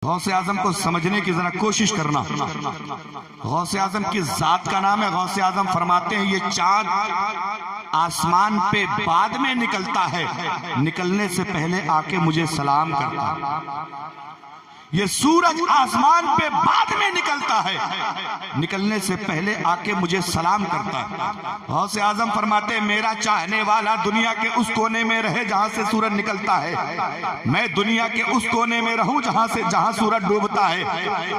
गौसे आजम को समझने की जरा कोशिश करना। गौसे आजम की जात का नाम है। गौसे आजम फरमाते हैं ये चांद आसमान पे बाद में निकलता है, निकलने से पहले आके मुझे सलाम करता है। ये सूरज आसमान पे बाद में निकलता है, निकलने से पहले आके मुझे सलाम करता है। गौसे आजम फरमाते हैं मेरा चाहने वाला दुनिया के उस कोने में रहे जहां से सूरज निकलता है, मैं दुनिया के उस कोने में रहूं जहां सूरज डूबता है।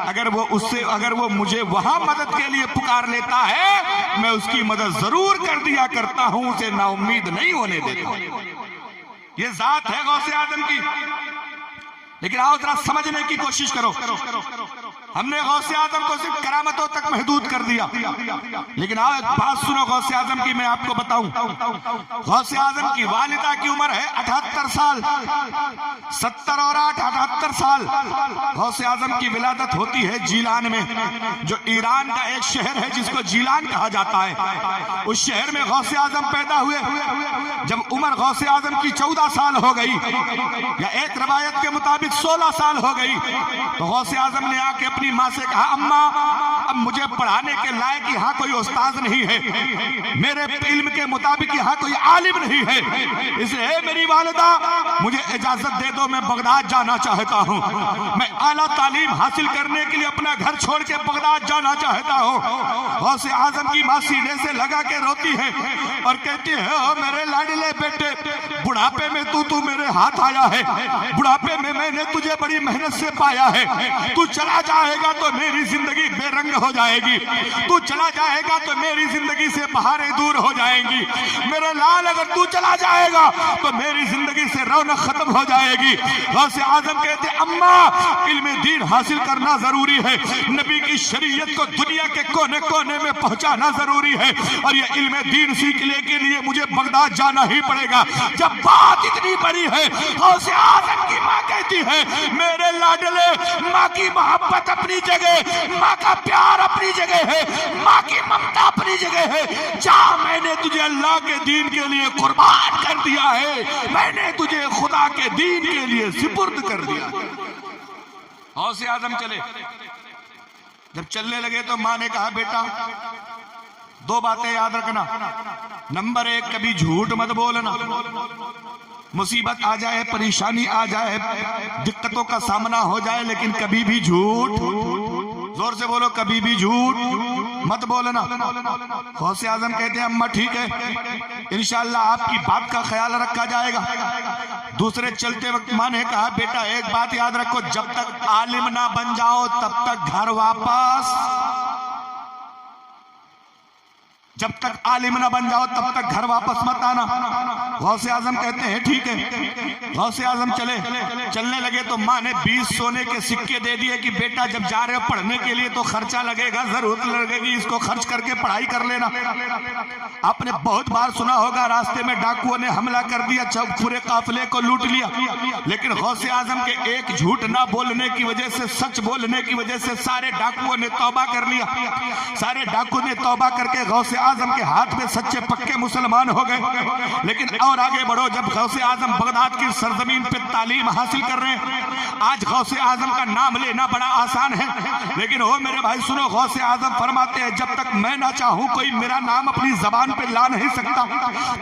अगर वो मुझे वहां मदद के लिए पुकार लेता है, मैं उसकी मदद जरूर कर दिया करता हूं, उसे नाउम्मीद नहीं होने देता। ये जात है गौसे आजम की। लेकिन आओ जरा समझने की कोशिश करो। हमने गौसे आजम को सिर्फ करामतों तक महदूद कर दिया, लेकिन आओ एक बात सुनो गौसे आजम की, मैं आपको बताऊं। गौसे आजम की वालिदा की उम्र है 78 साल, 70 और 8 78 साल। गौसे आजम की विलादत होती है जीलान में, जो ईरान का एक शहर है जिसको जीलान कहा जाता है। उस शहर में गौसे आजम पैदा हुए। जब उम्र गौसे आजम की 14 साल हो गई, या एक रवायत के मुताबिक 16 साल हो गई, तो गौसे आजम ने आके अपनी माँ से कहा अम्मा अब मुझे पढ़ाने के लायक यहाँ कोई उस्ताद नहीं है, मेरे इल्म के मुताबिक यहाँ कोई आलिम नहीं है, इसलिए मेरी वालिदा मुझे इजाजत दे दो, मैं बगदाद जाना चाहता हूँ। मैं आला तालीम हासिल करने के लिए अपना घर छोड़ के बगदाद जाना चाहता हूँ। गौसे आजम की माँ सीने से लगा के रोती है और कहती है ओ मेरे लाडले बेटे, बुढ़ापे में तू मेरे हाथ आया है, बुढ़ापे में मैंने तुझे बड़ी मेहनत से पाया है, तू चला जाएगा तो मेरी जिंदगी बेरंग हो जाएगी, तू चला जाएगा तो मेरी जिंदगी से बहारें दूर हो जाएंगी, मेरे लाल अगर तू चला जाएगा तो मेरी जिंदगी से रौनक खत्म हो जाएगी। गौसे आजम कहते अम्मा इल्म दीन हासिल करना जरूरी है, नबी की शरीयत को दुनिया के कोने कोने में पहुंचाना जरूरी है, और ये इल्म दीन सीखने के लिए मुझे बगदाद जाना ही पड़ेगा। जब बात इतनी बड़ी है, गौसे आजम की माँ कहती है मेरे लाडले, माँ की मोहब्बत अपनी जगह, माँ का प्यार अपनी जगह है, माँ की ममता अपनी जगह है, जा मैंने तुझे अल्लाह के दीन के लिए कुर्बान कर दिया है, मैंने तुझे खुदा के दीन के लिए सुपुर्द कर दिया। गौसे आजम चले। जब चलने लगे तो माँ ने कहा बेटा दो बातें याद रखना। नंबर 1, कभी झूठ मत बोलना, मुसीबत आ जाए, परेशानी आ जाए, दिक्कतों का सामना हो जाए, लेकिन कभी भी झूठ, जोर से बोलो, कभी भी झूठ मत बोलना। गौसे आजम कहते हैं अम्मा ठीक है, इंशाअल्लाह आपकी बात का ख्याल रखा जाएगा। दूसरे चलते वक्त माँ ने कहा बेटा एक बात याद रखो, जब तक आलिम ना बन जाओ तब तक घर वापस, जब तक आलिम ना बन जाओ तब तक घर वापस मत आना। गौसे आजम कहते हैं ठीक है। गौसे आजम चलने लगे तो माँ ने 20 सोने के सिक्के दे दिए कि बेटा जब जा रहे हो पढ़ने के लिए तो खर्चा लगेगा, जरूरत लगेगी, इसको खर्च करके पढ़ाई कर लेना। आपने बहुत बार सुना होगा रास्ते में डाकुओं ने हमला कर दिया, पूरे काफिले को लूट लिया, लेकिन गौसे आजम के एक झूठ ना बोलने की वजह से, सच बोलने की वजह से सारे डाकुओं ने तौबा कर लिया। सारे डाकू ने तौबा करके गौसे आजम के हाथ में सच्चे पक्के मुसलमान हो गए। लेकिन और आगे बढ़ो, जब गौसे आजम बगदाद की सरजमीन पे तालीम हासिल कर रहे हैं, आज गौसे आजम का नाम लेना बड़ा आसान है, लेकिन हो मेरे भाई सुनो, गौसे आजम फरमाते हैं जब तक मैं ना चाहूं कोई मेरा नाम अपनी जबान पे ला नहीं सकता,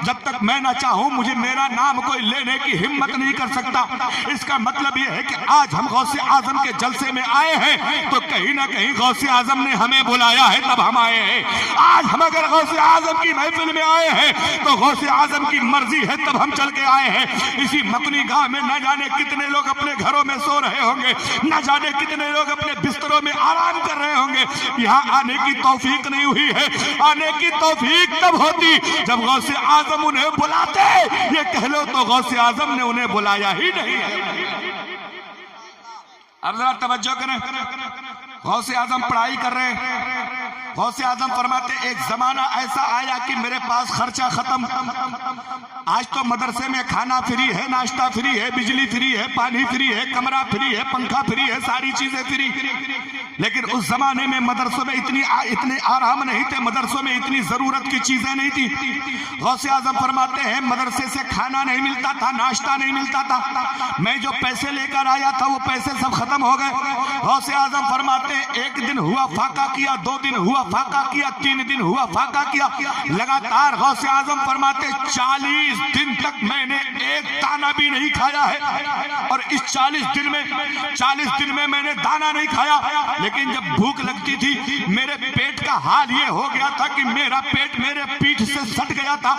जब तक मैं ना चाहूं मुझे मेरा नाम कोई लेने की हिम्मत नहीं कर सकता। इसका मतलब यह है कि आज हम गौसे आजम के जलसे में आए हैं तो कहीं ना कहीं गौसे आजम ने हमें बुलाया है, तब हम आए हैं। आज हम अगर गौसे आजम की महफिल में आए हैं तो गौसे आजम की मर्जी है, तब हम चल के आए हैं। इसी मकनी गांव में न जाने कितने लोग अपने घरों में सो रहे होंगे, न जाने कितने लोग अपने बिस्तरों में आराम कर रहे होंगे, यहाँ आने की तौफीक नहीं हुई है। आने की तौफीक तब होती जब गौसे आजम उन्हें बुलाते, ये कह लो तो गौसे आजम ने उन्हें बुलाया ही नहीं है। अब जरा तवज्जो करें, गौसे आजम पढ़ाई कर रहे हैं। गौसे आजम फरमाते एक जमाना ऐसा आया कि मेरे पास खर्चा खत्म। आज तो मदरसे में खाना फ्री है, नाश्ता फ्री है, बिजली फ्री है, पानी फ्री है, कमरा फ्री है, पंखा फ्री है, सारी चीजें फ्री। लेकिन उस जमाने में मदरसों में इतने आराम नहीं थे, मदरसों में इतनी जरूरत की चीजें नहीं थी। गौसे आजम फरमाते हैं मदरसे से खाना नहीं मिलता था, नाश्ता नहीं मिलता था, मैं जो पैसे लेकर आया था वो पैसे सब खत्म हो गए। गौसे आजम फरमाते हैं एक दिन हुआ फाका किया, 2 दिन हुआ फाका किया, 3 दिन हुआ फाका किया, लगातार गौसे आजम फरमाते 40 दिन तक मैंने एक दाना भी नहीं खाया है। और इस 40 दिन में मैंने दाना नहीं खाया, लेकिन जब भूख लगती थी मेरे पेट का हाल ये हो गया था कि मेरा पेट मेरे पीठ से सट गया था,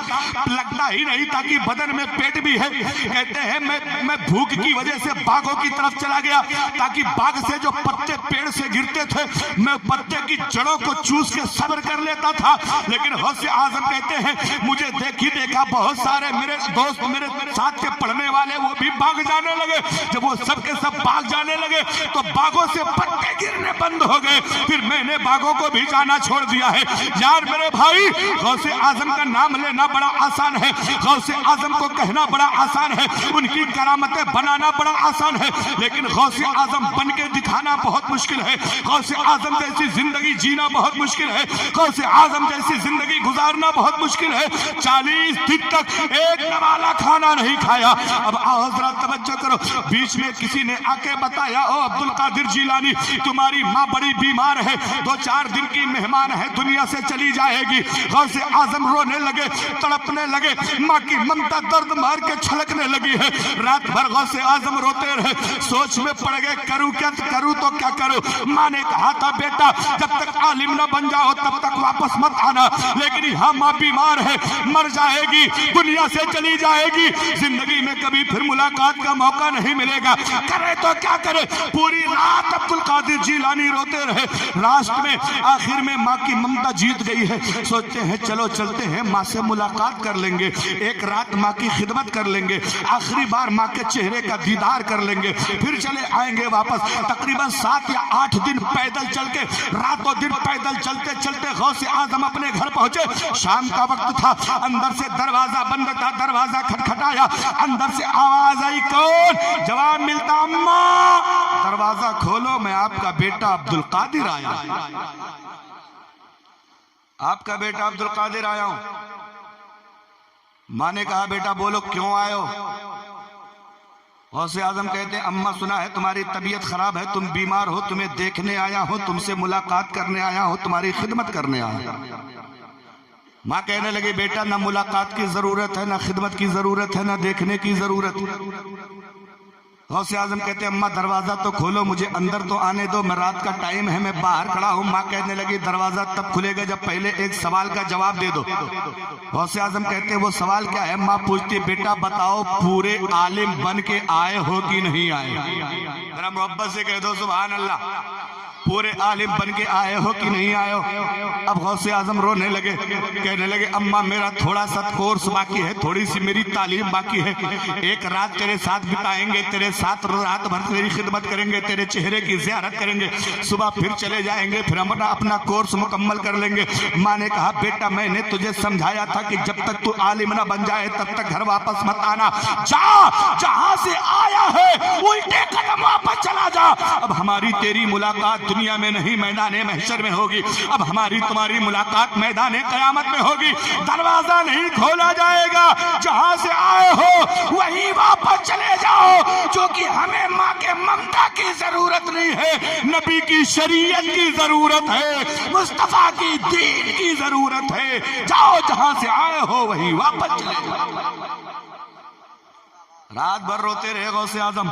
लगता ही नहीं था कि बदन में पेट भी है। कहते हैं मैं भूख की वजह से बागों की तरफ चला गया, ताकि बाग से जो पत्ते पेड़ से गिरते थे मैं पत्ते की जड़ों को चूस के सब्र कर लेता था। लेकिन गौसे आजम कहते हैं मुझे देखा बहुत सारे मेरे दोस्त, मेरे साथ के पढ़ने वाले, वो भी भाग जाने लगे। जब वो सब के सब भाग जाने लगे तो बागों से पत्ते गिरने बंद हो गए। फिर मैंने बागों को भी जाना छोड़ दिया है। यार मेरे भाई, गौसे आजम का नाम लेना बड़ा आसान है, गौसे आजम को कहना बड़ा आसान है, उनकी करामतें बनाना बड़ा आसान है, लेकिन गौसे आजम बन के दिखाना बहुत मुश्किल है। गौसे आजम जैसी जिंदगी जीना बहुत मुश्किल है, गौसे आजम जैसी जिंदगी गुजारना बहुत मुश्किल है। 40 दिन तक एक नवाला खाना नहीं खाया। अब आओ जरा तवज्जो करो, बीच में किसी ने आके बताया ओ अब्दुल कादिर जिलानी तुम्हारी माँ बड़ी बीमार है, 2-4 दिन की मेहमान है, दुनिया से चली जाएगी। गौसे आजम रोने लगे, तड़पने लगे, माँ की ममता दर्द मार के छलकने लगी है। रात भर गौसे आजम रोते रहे, सोच में पड़ गए करूं क्या, करूं तो क्या करूं। माँ ने कहा था बेटा जब तक आलिम न बन जाओ तब तक वापस मत आना, लेकिन यहाँ माँ बीमार है, मर जाएगी, दुनिया से चली जाएगी, जिंदगी में कभी फिर मुलाकात का मौका नहीं मिलेगा, करे तो क्या करे। पूरी रात अब्दुल कादिर जिलानी रोते रहे। लास्ट में आखिर में माँ की ममता जीत गई है। सोचते हैं चलो चलते हैं, माँ से मुलाकात कर लेंगे, एक रात माँ की खिदमत कर लेंगे, आखिरी बार माँ के चेहरे का दीदार कर लेंगे, फिर चले आएंगे वापस। तकरीबन 7 या 8 दिन पैदल चल के, रातों दिन पैदल चलते चलते गौसे आजम अपने घर पहुंचे। शाम का वक्त था, अंदर से दरवाजा बंद था, दरवाजा खटखटाया, अंदर से आवाज आई कौन? जवाब मिलता अम्मा दरवाजा खोलो, मैं आपका बेटा अब्दुल कादिर आया, आपका बेटा अब्दुल कादिर आया हूं। माँ ने कहा बेटा बोलो क्यों आए हो? गौसे आजम कहते हैं अम्मा सुना है तुम्हारी तबीयत खराब है, तुम बीमार हो, तुम्हें देखने आया हो, तुमसे मुलाकात करने आया हो, तुम्हारी खिदमत करने आया। माँ कहने लगी बेटा ना मुलाकात की जरूरत है, ना खिदमत की जरूरत है, ना देखने की जरूरत है। गौसे आजम कहते हैं अम्मा दरवाजा तो खोलो, मुझे अंदर तो आने दो, मैं रात का टाइम है, मैं बाहर खड़ा हूँ। माँ कहने लगी दरवाजा तब खुलेगा जब पहले एक सवाल का जवाब दे दो। गौसे आजम कहते हैं वो सवाल क्या है? माँ पूछती है बेटा बताओ पूरे आलिम बन के आए हो कि नहीं आए? जरा मोहब्बत से कह दो सुभान अल्लाह, पूरे आलिम बन के आए हो कि नहीं आए हो? अब गौसे आजम रोने लगे, कहने लगे अम्मा मेरा थोड़ा सा कोर्स बाकी है, थोड़ी सी मेरी तालीम बाकी है, एक रात तेरे साथ बिताएंगे, तेरे साथ रात भर तेरी खिदमत करेंगे, तेरे चेहरे की ज़ियारत करेंगे, सुबह फिर चले जाएंगे, फिर हम अपना कोर्स मुकम्मल कर लेंगे। माँ ने कहा बेटा मैंने तुझे समझाया था कि जब तक तू आलिम ना बन जाए तब तक घर वापस मत आना, जा जहां से आया है उल्टे कदम वापस चला जा। अब हमारी तेरी मुलाकात दुनिया में नहीं मैदाने महशर में होगी, अब हमारी तुम्हारी मुलाकात मैदाने कयामत में होगी। दरवाजा नहीं खोला जाएगा, जहां से आए हो वहीं वापस चले जाओ, जो कि हमें माँ के ममता की जरूरत नहीं है, नबी की शरीयत की जरूरत है, मुस्तफा की दीन की जरूरत है। जाओ जहां से आए हो वहीं वापस चले जाओ। रात भर रोते रहे गौसे आजम,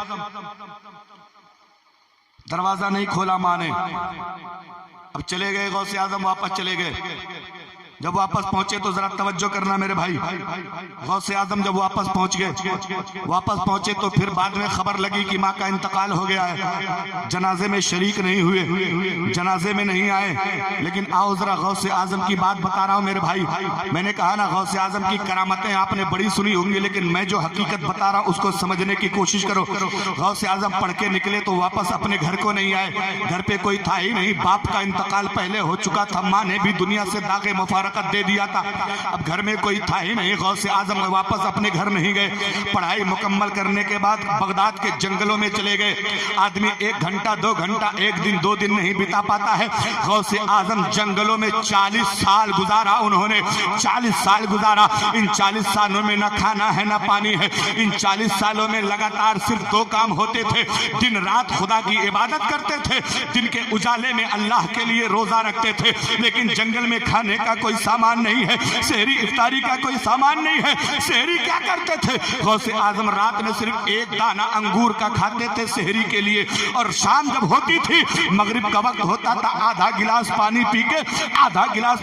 दरवाजा नहीं खोला माँ ने। अब चले गए गौसे आजम, वापस चले गए। जब वापस पहुंचे तो जरा तवज्जो करना मेरे भाई, गौसे आजम जब वापस पहुंच गए, वापस पहुंचे तो फिर बाद में खबर लगी कि माँ का इंतकाल हो गया है। जनाजे में शरीक नहीं हुए, जनाजे में नहीं आए। लेकिन आओ जरा गौसे आजम की बात बता रहा हूँ मेरे भाई। मैंने कहा ना गौसे आजम की करामतें आपने बड़ी सुनी होंगी, लेकिन मैं जो हकीकत बता रहा हूँ उसको समझने की कोशिश करो। गौसे आजम पढ़ के निकले तो वापस अपने घर को नहीं आए, घर पे कोई था ही नहीं, बाप का इंतकाल पहले हो चुका था, माँ ने भी दुनिया से दागे मुफारकत बरकत दे दिया था। अब घर में कोई था ही नहीं, गौसे आजम वापस अपने घर नहीं गए। पढ़ाई मुकम्मल करने के बाद बगदाद के जंगलों में चले गए। आदमी 1 घंटा 2 घंटा 1 दिन 2 दिन नहीं बिता पाता है। गौसे आजम जंगलों में 40 साल गुजारा उन्होंने, 40 साल गुजारा। इन 40 सालों में न खाना है न पानी है। इन 40 सालों में लगातार सिर्फ 2 काम होते थे, दिन रात खुदा की इबादत करते थे, दिन के उजाले में अल्लाह के लिए रोजा रखते थे। लेकिन जंगल में खाने का कोई सामान नहीं है, सहरी इफ्तारी का कोई सामान नहीं है। सहरी क्या करते थे? गौसे आजम रात में सिर्फ 1 दाना अंगूर का खाते थे सहरी के लिए, और शाम जब होती थी, मगरिब का वक्त होता था, आधा गिलास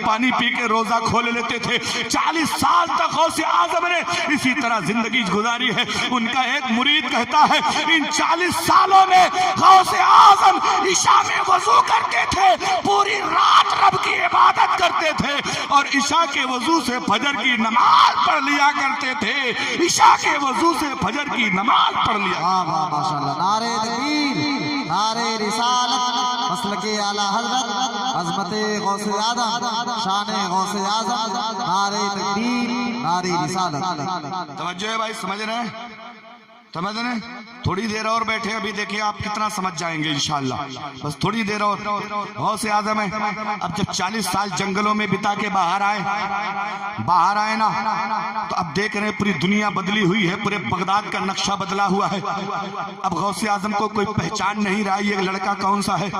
पानी पी के रोजा खोल लेते थे। 40 साल तक गौसे आजम ने इसी तरह जिंदगी गुजारी है। उनका एक मुरीद कहता है, इन 40 सालों में गौसे आजम ईशा में वजू करते थे, पूरी रात रब की इबादत करते थे, और ईशा के वजू से फजर की नमाज पढ़ लिया करते थे। ईशा के वजू से फजर की नमाज पढ़ लिया। माशाअल्लाह, नारे तकबीर, नारे रिसालत, मसलके आला हज़रत, अज़मते गौसे आज़म, शाने गौसे आज़म, नारे तकबीर, नारे रिसालत। तवज्जो है भाई, समझ रहे हैं? समझ रहे? थोड़ी देर और बैठे, अभी देखिए आप कितना समझ जाएंगे इंशाअल्लाह। बस थोड़ी देर और। गौसे आज़म है, अब जब 40 साल जंगलों में बिता के बाहर आए ना, तो अब देख रहे हैं पूरी दुनिया बदली हुई है, पूरे बगदाद का नक्शा बदला हुआ है। अब गौसे आज़म को कोई पहचान नहीं रहा, ये लड़का कौन सा है,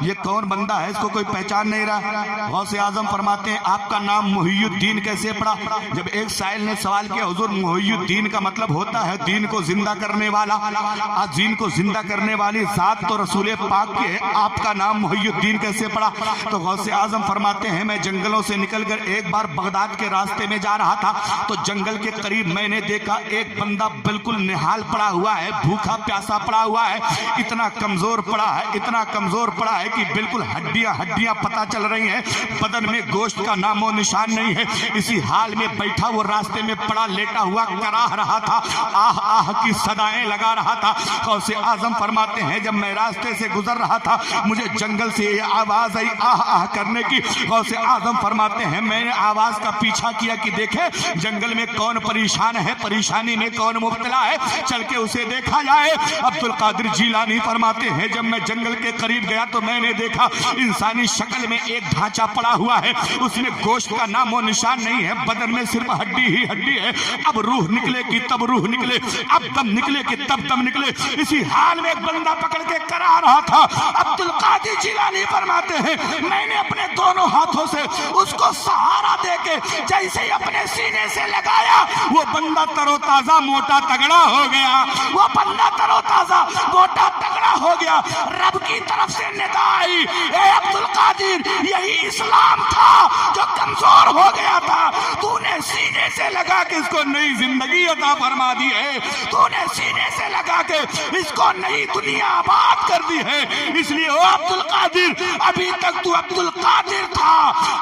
ये कौन बंदा है, इसको कोई पहचान नहीं रहा। गौसे आज़म फरमाते हैं, आपका नाम मुहियुद्दीन कैसे पड़ा? जब एक साइल ने सवाल किया, हुजूर मुहियुद्दीन का मतलब होता है दीन को जिंदा करने वाला, आज दीन को जिंदा करने वाली जात तो रसूल पाक की है, आपका नाम मुहियुद्दीन कैसे पड़ा? तो गौसे आजम फरमाते हैं, मैं जंगलों से निकलकर एक बार बगदाद के रास्ते में जा रहा था, तो जंगल के करीब मैंने देखा एक बंदा बिल्कुल निहाल पड़ा हुआ है, भूखा प्यासा पड़ा हुआ है, इतना कमजोर पड़ा है, इतना कमजोर पड़ा है कि बिल्कुल हड्डियां पता चल रही हैं, बदन में गोश्त का नामो निशान नहीं है। इसी हाल में बैठा वो रास्ते में पड़ा लेटा हुआ कराह रहा था, आह आह की सदाएं लगा रहा था। गौसे आजम फरमाते हैं, जब मैं रास्ते से गुजर रहा था, मुझे जंगल से ये आवाज आई आह आह करने की। गौसे आजम फरमाते हैं, मैंने आवाज का पीछा किया कि देखे जंगल में कौन परेशान है, परेशानी में कौन मुब्तला है, चल के उसे देखा जाए। अब्दुल कादिर जीलानी फरमाते हैं, जब मैं जंगल के करीब गया तो मैंने देखा इंसानी शक्ल में एक ढांचा पड़ा हुआ है, उसमें गोश्त का नामो निशान नहीं है, बदन में सिर्फ हड्डी ही हड्डी है। अब रूह निकले कि तब रूह निकले, अब दम निकले कि तब दम निकले। इसी हाल में एक बंदा पकड़ के करा रहा था। अब्दुल कादिर जिलानी फरमाते हैं, मैंने अपने दोनों हाथों से उसको सहारा देके जैसे ही अपने सीने से लगाया, वो बंदा तरोताजा मोटा तगड़ा हो गया, वो बंदा तरोताजा मोटा तगड़ा हो गया। रब की तरफ से निदा आई, ए अब्दुल कादिर, यही इस्लाम था जो कमजोर हो गया था, तूने सीने से लगा के इसको नई जिंदगी अता फरमा दी है, तूने सीने से लगा के इसको नई दुनिया आबाद कर दी है। इसलिए ओ अब्दुल कादिर, अभी तक तू अब्दुल कादिर था,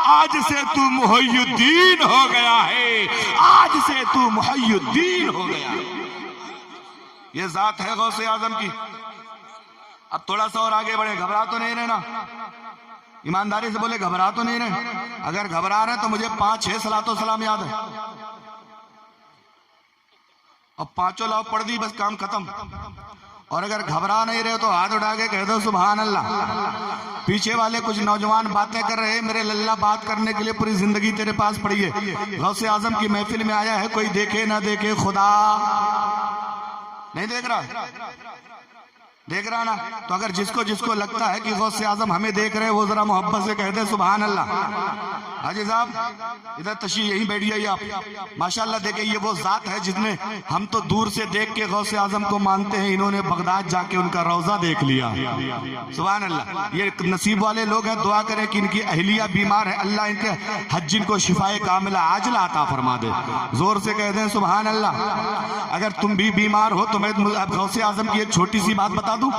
आज से तू मुहियुद्दीन हो गया है, आज से तू मुहियुद्दीन हो गया। ये जात है गौसे आजम की। अब थोड़ा सा और आगे बढ़े, घबरा तो नहीं रहे ना, ईमानदारी से बोले घबरा तो नहीं रहे? अगर घबरा रहे तो मुझे 5-6 सलातो सलाम याद है, अब 5 लाओ पढ़ दी, बस काम खत्म। और अगर घबरा नहीं रहे तो हाथ उठा के कह दो सुभान अल्लाह। पीछे वाले कुछ नौजवान बातें कर रहे हैं, मेरे लल्ला बात करने के लिए पूरी जिंदगी तेरे पास पड़ी है। गौसे आजम की महफिल में आया है, कोई देखे ना देखे, खुदा नहीं देख रहा, देख रहा ना? तो अगर जिसको जिसको लगता है कि गौसे आजम हमें देख रहे हैं, वो जरा मोहब्बत से कह दे सुभान अल्लाह। हाजी साहब इधर तशरीफ यहीं बैठ जाइए आप। माशाल्लाह देखिए, ये वो जात है जिसने, हम तो दूर से देख के गौसे आजम को मानते हैं, इन्होंने बगदाद जाके उनका रौजा देख लिया। सुभान अल्लाह, ये नसीब वाले लोग हैं। दुआ करें कि इनकी अहलिया बीमार है, अल्लाह इनके हज्जिन को शिफाए कामिला आजिला अता फरमा दे। जोर से कह दें सुभान अल्लाह। अगर तुम भी बीमार हो तो मैं गौसे आजम की एक छोटी सी बात बता दूं,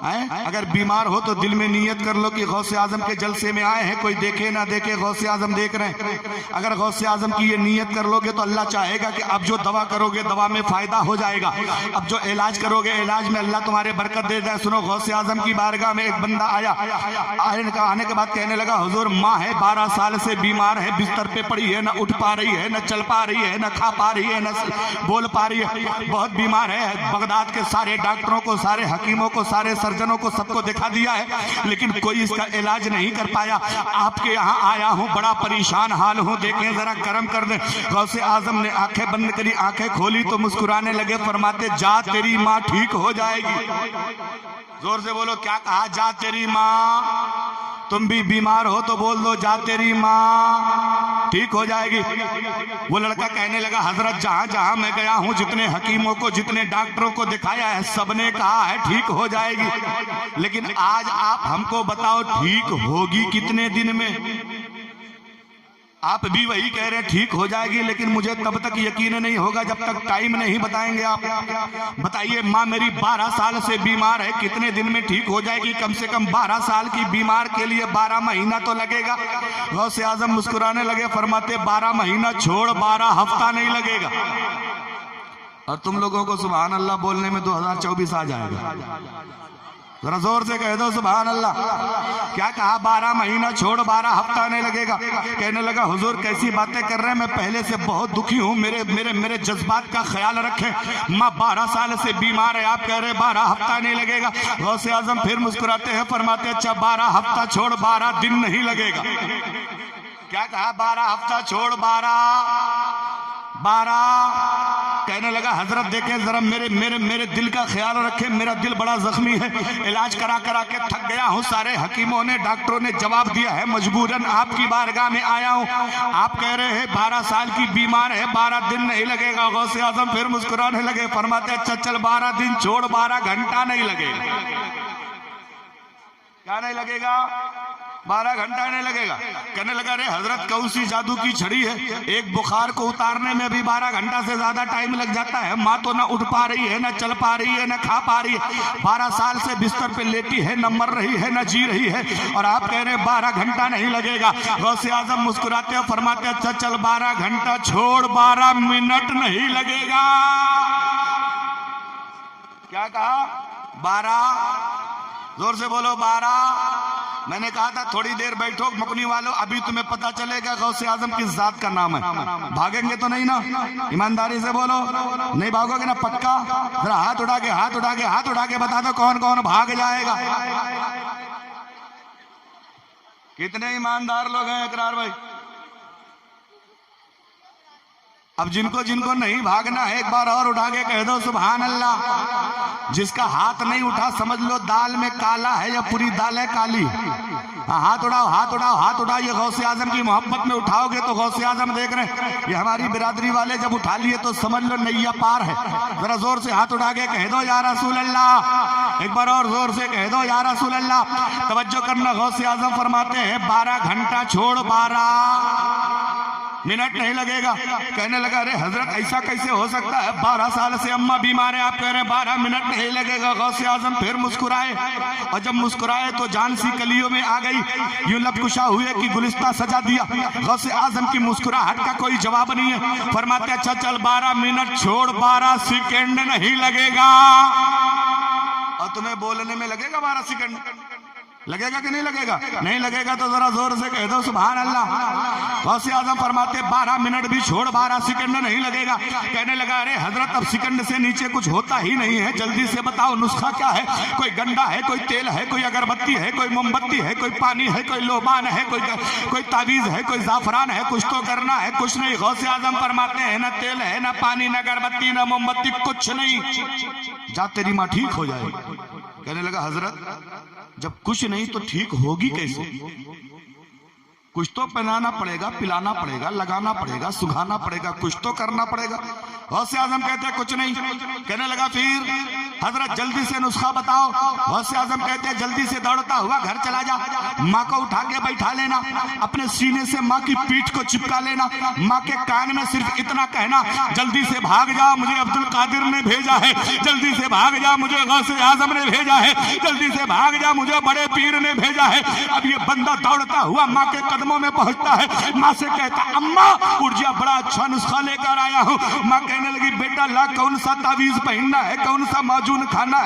अगर बीमार हो तो दिल में नियत कर लो कि गौसे आजम के जलसे में आए हैं, कोई देखे ना देखे गौसे आजम देख रहे हैं। अगर गौसे आजम की ये नियत कर लोगे तो अल्लाह चाहेगा कि अब जो दवा करोगे दवा में फायदा हो जाएगा, अब जो इलाज करोगे इलाज में अल्लाह तुम्हारे बरकत दे जाए। सुनो, गौसे आजम की बारगाह में एक बंदा आया, आने के बाद कहने लगा हुजूर माँ है 12 साल से बीमार है, बिस्तर पे पड़ी है, ना उठ पा रही है, ना चल पा रही है, ना खा पा रही है, ना बोल पा रही है, बहुत बीमार है। बगदाद के सारे डॉक्टरों को, सारे हकीमों को, सारे सर्जनों को सबको दिखा दिया है, लेकिन कोई इसका इलाज नहीं कर पाया। आपके यहाँ आया हूँ, बड़ा परेशान हाल हूँ, देखें जरा करम कर दे। गौसे आजम ने आंखें बंद करी, आंखें खोली तो मुस्कुराने लगे, फरमाते जा तेरी माँ ठीक हो जाएगी। जोर से बोलो, क्या कहा? जा तेरी माँ। तुम भी बीमार हो तो बोल दो जा तेरी माँ ठीक हो जाएगी। वो लड़का कहने लगा हजरत जहां जहां मैं गया हूं, जितने हकीमों को, जितने डॉक्टरों को दिखाया है, सबने कहा है ठीक हो जाएगी, लेकिन आज आप हमको बताओ ठीक होगी कितने दिन में? आप भी वही कह रहे हैं ठीक हो जाएगी, लेकिन मुझे तब तक यकीन नहीं होगा जब तक टाइम नहीं बताएंगे आप। बताइए, माँ मेरी 12 साल से बीमार है, कितने दिन में ठीक हो जाएगी? कम से कम 12 साल की बीमार के लिए 12 महीना तो लगेगा। गौसे आजम मुस्कुराने लगे, फरमाते 12 महीना छोड़ 12 हफ्ता नहीं लगेगा। और तुम लोगों को सुभान अल्लाह बोलने में 2024 आ जाएगा। जरा जोर से कह दो सुभान अल्लाह। क्या कहा? 12 महीना छोड़ 12 हफ्ता नहीं लगेगा। कहने लगा हुजूर कैसी बातें कर रहे हैं, मैं पहले से बहुत दुखी हूँ, मेरे मेरे मेरे जज्बात का ख्याल रखें। माँ 12 साल से बीमार है, आप कह रहे 12 हफ्ता नहीं लगेगा। गौसे आजम फिर मुस्कुराते हैं, फरमाते अच्छा 12 हफ्ता छोड़ 12 दिन नहीं लगेगा। क्या कहा? 12 हफ्ता छोड़ 12 कहने लगा हजरत देखें जरा मेरे दिल का ख्याल रखें, मेरा दिल बड़ा जख्मी है, इलाज करा करा के थक गया हूँ, सारे हकीमों ने, डॉक्टरों ने जवाब दिया है, मजबूरन आपकी बारगाह में आया हूँ। आप कह रहे हैं 12 साल की बीमार है, 12 दिन नहीं लगेगा। गौसे आजम फिर मुस्कुराने लगे, फरमाते अच्छा चल 12 दिन छोड़ 12 घंटा नहीं लगेगा। क्या नहीं लगेगा? 12 घंटा नहीं लगेगा। कहने लगा अरे हजरत कौन सी जादू की छड़ी है, एक बुखार को उतारने में भी 12 घंटा से ज्यादा टाइम लग जाता है। माँ तो ना उठ पा रही है, ना चल पा रही है, ना खा पा रही है, 12 साल से बिस्तर पे लेटी है, न मर रही है, न जी रही है, और आप कह रहे 12 घंटा नहीं लगेगा। गौसे आजम मुस्कुराते हैं, फरमाते अच्छा चल 12 घंटा छोड़ 12 मिनट नहीं लगेगा। क्या कहा? 12। जोर से बोलो 12। मैंने कहा था थोड़ी देर बैठो मकुनी वालों, अभी तुम्हें पता चलेगा गौसे आजम किस जात का नाम है। भागेंगे तो नहीं ना? ईमानदारी से बोलो, नहीं भागोगे ना पक्का? जरा हाथ उठा के बता दो कौन कौन भाग जाएगा। कितने ईमानदार लोग हैं इकरार भाई? अब जिनको जिनको नहीं भागना है एक बार और उठा के कह दो सुभान अल्लाह। जिसका हाथ नहीं उठा समझ लो दाल में काला है या पूरी दालें काली। हाथ उठाओ, हाथ उठाओ, हाथ उठाओ। ये गौसे आजम की मोहब्बत में उठाओगे तो गौसे आजम देख रहे हैं, ये हमारी बिरादरी वाले जब उठा लिए तो समझ लो नैया पार है। जरा जोर से हाथ उठा के कह दो या रसूल अल्लाह। एक बार और जोर से कह दो या रसूल अल्लाह। तवज्जो करना, गौसे आजम फरमाते हैं 12 घंटा छोड़ 12 मिनट नहीं लगेगा। कहने लगा अरे हजरत ऐसा कैसे हो सकता है, 12 साल से अम्मा बीमार है, आप कह रहे हैं 12 मिनट नहीं लगेगा। गौसे आजम फिर मुस्कुराए, और जब मुस्कुराए तो जान सी कलियों में आ गई, यूं लबकुशा हुए कि गुलिस्ता सजा दिया। गौसे आजम की मुस्कुराहट का कोई जवाब नहीं है। फरमाते अच्छा चल 12 मिनट छोड़ 12 सेकेंड नहीं लगेगा। और तुम्हें बोलने में लगेगा 12 सेकेंड? लगेगा कि नहीं लगेगा? नहीं लगेगा तो जरा जोर से कह दो सुभान अल्लाह। गौसे आजम फरमाते 12 मिनट भी छोड़ 12 सेकंड नहीं लगेगा। कहने लगा अरे हजरत अब सेकंड से नीचे कुछ होता ही नहीं है, जल्दी से बताओ नुस्खा क्या है? कोई गंडा है, कोई तेल है, कोई अगरबत्ती है, कोई मोमबत्ती है, कोई पानी है, कोई लोबान है, कोई तावीज है, कोई जाफरान है, कुछ तो करना है। कुछ नहीं। गौसे आजम फरमाते हैं ना तेल है, ना पानी, ना अगरबत्ती, ना मोमबत्ती, कुछ नहीं, जा तेरी माँ ठीक हो जाएगी। कहने लगा हजरत जब कुछ नहीं तो ठीक होगी कैसे? कुछ तो पहनाना पड़ेगा, पिलाना पड़ेगा, लगाना पड़ेगा, सुखाना पड़ेगा, कुछ तो करना पड़ेगा। गौसे आजम कहते हैं कुछ नहीं। कहने लगा फिर हजरत जल्दी से नुस्खा बताओ। गौसे आजम कहते हैं जल्दी से दौड़ता हुआ घर चला जा, माँ को उठा के बैठा लेना, अपने सीने से माँ की पीठ को चिपका लेना, माँ के कान में सिर्फ इतना कहना, जल्दी से भाग जा, मुझे अब्दुल कादिर ने भेजा है, जल्दी से भाग जा, मुझे गौसे आजम ने भेजा है, जल्दी से भाग जा, मुझे बड़े पीर ने भेजा है। अब ये बंदा दौड़ता हुआ माँ के कदमों में पहुंचता है, माँ से कहता अम्मा उठ जा, बड़ा अच्छा नुस्खा लेकर आया हूँ। माँ कहने लगी बेटा ला, कौन सा तावीज पहनना है, कौन सा माजून खाना है।